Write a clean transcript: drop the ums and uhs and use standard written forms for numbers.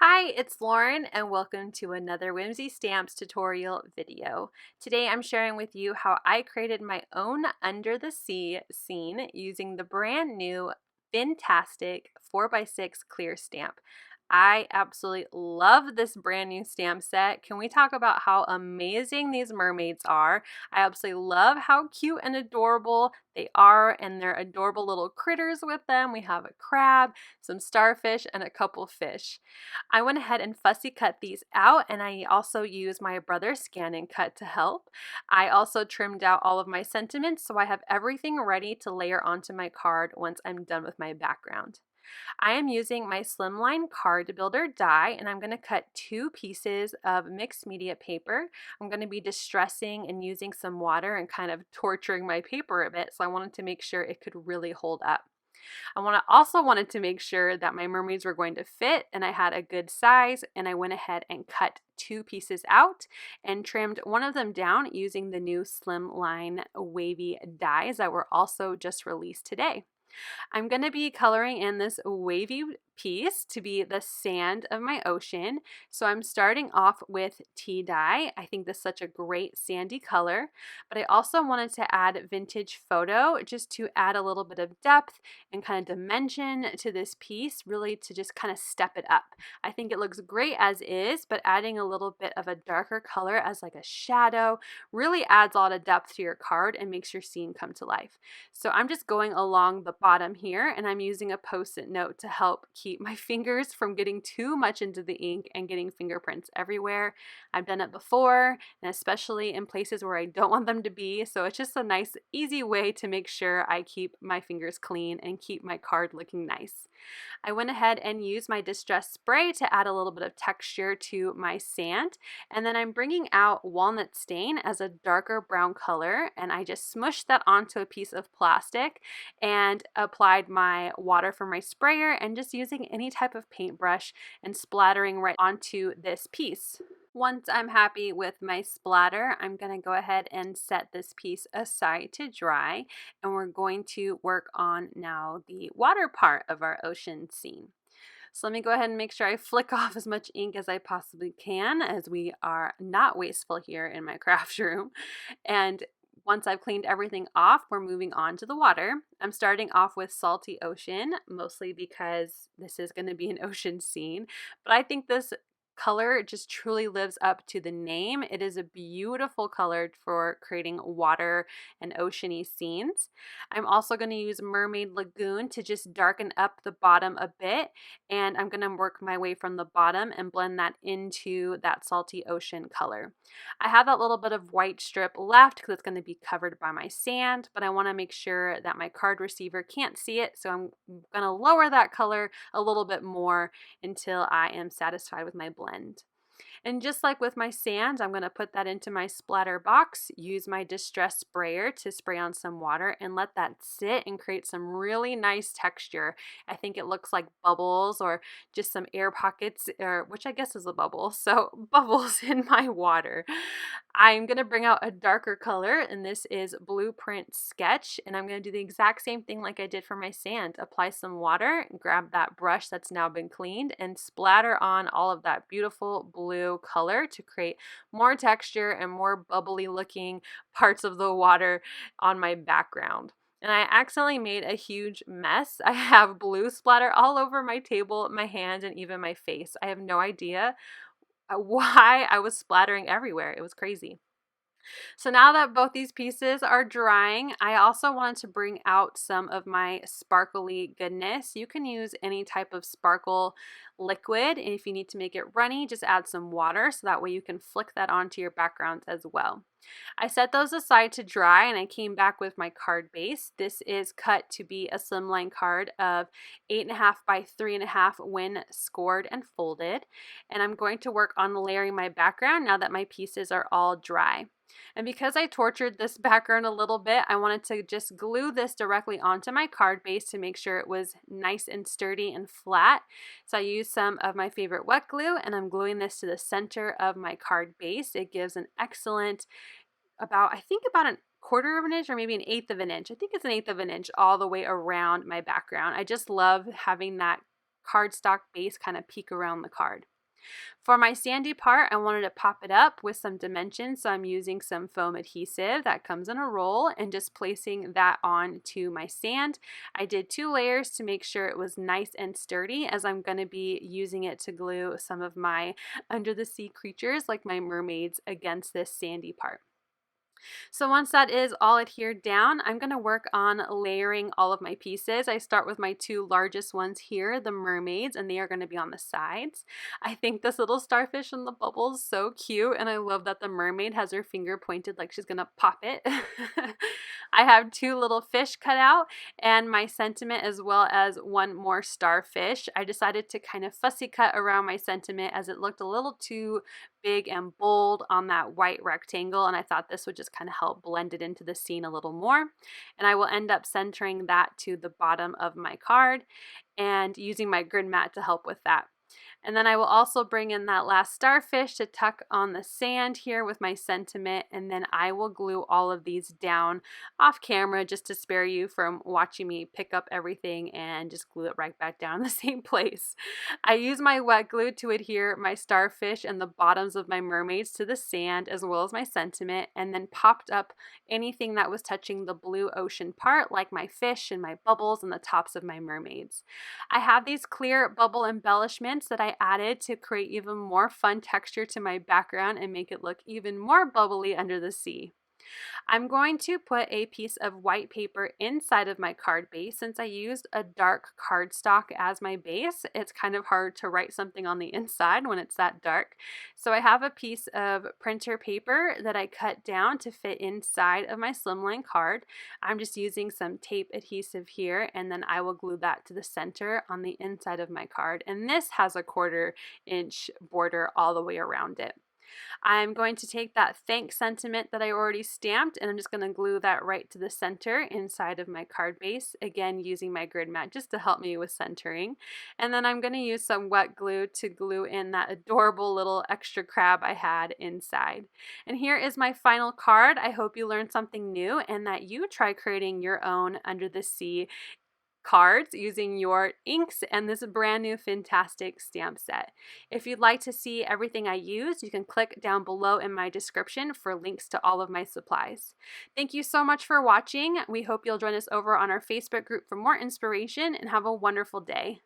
Hi, it's Lauren and welcome to another Whimsy Stamps tutorial video. Today I'm sharing with you how I created my own under the sea scene using the brand new Fintastic 4x6 clear stamp. I absolutely love this brand new stamp set. Can we talk about how amazing these mermaids are? I absolutely love how cute and adorable they are, and they're adorable little critters with them. We have a crab, some starfish, and a couple fish. I went ahead and fussy cut these out, and I also used my brother's scan and cut to help. I also trimmed out all of my sentiments so I have everything ready to layer onto my card once I'm done with my background. I am using my Slimline card builder die, and I'm going to cut 2 pieces of mixed media paper. I'm going to be distressing and using some water and kind of torturing my paper a bit, so I wanted to make sure it could really hold up. Also wanted to make sure that my mermaids were going to fit and I had a good size, and I went ahead and cut 2 pieces out and trimmed one of them down using the new Slimline Wavy dies that were also just released today. I'm going to be coloring in this wavy piece to be the sand of my ocean. So I'm starting off with tea dye. I think this is such a great sandy color, but I also wanted to add vintage photo just to add a little bit of depth and kind of dimension to this piece, really to just kind of step it up. I think it looks great as is, but adding a little bit of a darker color as like a shadow really adds a lot of depth to your card and makes your scene come to life. So I'm just going along the bottom here, and I'm using a post-it note to help keep my fingers from getting too much into the ink and getting fingerprints everywhere. I've done it before, and especially in places where I don't want them to be, so it's just a nice easy way to make sure I keep my fingers clean and keep my card looking nice. I went ahead and used my distress spray to add a little bit of texture to my sand, and then I'm bringing out Walnut stain as a darker brown color, and I just smushed that onto a piece of plastic and applied my water from my sprayer and just using any type of paintbrush and splattering right onto this piece. Once I'm happy with my splatter, I'm going to go ahead and set this piece aside to dry, and we're going to work on now the water part of our ocean scene. So let me go ahead and make sure I flick off as much ink as I possibly can, as we are not wasteful here in my craft room. And once I've cleaned everything off, we're moving on to the water. I'm starting off with Salty Ocean, mostly because this is going to be an ocean scene, but I think this color just truly lives up to the name. It is a beautiful color for creating water and oceany scenes. I'm also going to use Mermaid Lagoon to just darken up the bottom a bit, and I'm going to work my way from the bottom and blend that into that salty ocean color. I have that little bit of white strip left because it's going to be covered by my sand, but I want to make sure that my card receiver can't see it, so I'm going to lower that color a little bit more until I am satisfied with my blend. And just like with my sand, I'm going to put that into my splatter box, use my distress sprayer to spray on some water and let that sit and create some really nice texture. I think it looks like bubbles or just some air pockets, which I guess is a bubble. So bubbles in my water. I'm going to bring out a darker color, and this is Blueprint Sketch, and I'm going to do the exact same thing like I did for my sand. Apply some water, grab that brush that's now been cleaned, and splatter on all of that beautiful blue color to create more texture and more bubbly looking parts of the water on my background. And I accidentally made a huge mess. I have blue splatter all over my table, my hand, and even my face. I have no idea why I was splattering everywhere. It was crazy. So now that both these pieces are drying, I also wanted to bring out some of my sparkly goodness. You can use any type of sparkle liquid, and if you need to make it runny, just add some water so that way you can flick that onto your backgrounds as well. I set those aside to dry, and I came back with my card base. This is cut to be a slimline card of 8.5 by 3.5 when scored and folded, and I'm going to work on layering my background now that my pieces are all dry. And because I tortured this background a little bit, I wanted to just glue this directly onto my card base to make sure it was nice and sturdy and flat. So I used some of my favorite wet glue, and I'm gluing this to the center of my card base. It gives an excellent, I think about a quarter of an inch or maybe an eighth of an inch. I think it's an eighth of an inch all the way around my background. I just love having that cardstock base kind of peek around the card. For my sandy part, I wanted to pop it up with some dimensions, so I'm using some foam adhesive that comes in a roll and just placing that on to my sand. I did 2 layers to make sure it was nice and sturdy, as I'm going to be using it to glue some of my under the sea creatures like my mermaids against this sandy part. So once that is all adhered down, I'm going to work on layering all of my pieces. I start with my 2 largest ones here, the mermaids, and they are going to be on the sides. I think this little starfish in the bubble is so cute, and I love that the mermaid has her finger pointed like she's going to pop it. I have 2 little fish cut out and my sentiment, as well as 1 more starfish. I decided to kind of fussy cut around my sentiment as it looked a little too big and bold on that white rectangle, and I thought this would just kind of help blend it into the scene a little more. And I will end up centering that to the bottom of my card and using my grid mat to help with that. And then I will also bring in that last starfish to tuck on the sand here with my sentiment, and then I will glue all of these down off camera just to spare you from watching me pick up everything and just glue it right back down in the same place. I use my wet glue to adhere my starfish and the bottoms of my mermaids to the sand, as well as my sentiment, and then popped up anything that was touching the blue ocean part, like my fish and my bubbles and the tops of my mermaids. I have these clear bubble embellishments that I added to create even more fun texture to my background and make it look even more bubbly under the sea. I'm going to put a piece of white paper inside of my card base. Since I used a dark cardstock as my base, it's kind of hard to write something on the inside when it's that dark. So I have a piece of printer paper that I cut down to fit inside of my Slimline card. I'm just using some tape adhesive here, and then I will glue that to the center on the inside of my card. And this has a 1/4 inch border all the way around it. I'm going to take that thanks sentiment that I already stamped, and I'm just going to glue that right to the center inside of my card base, again using my grid mat just to help me with centering. And then I'm going to use some wet glue to glue in that adorable little extra crab I had inside. And here is my final card. I hope you learned something new and that you try creating your own under the sea cards using your inks and this brand new Fintastic stamp set. If you'd like to see everything I used, you can click down below in my description for links to all of my supplies. Thank you so much for watching. We hope you'll join us over on our Facebook group for more inspiration, and have a wonderful day.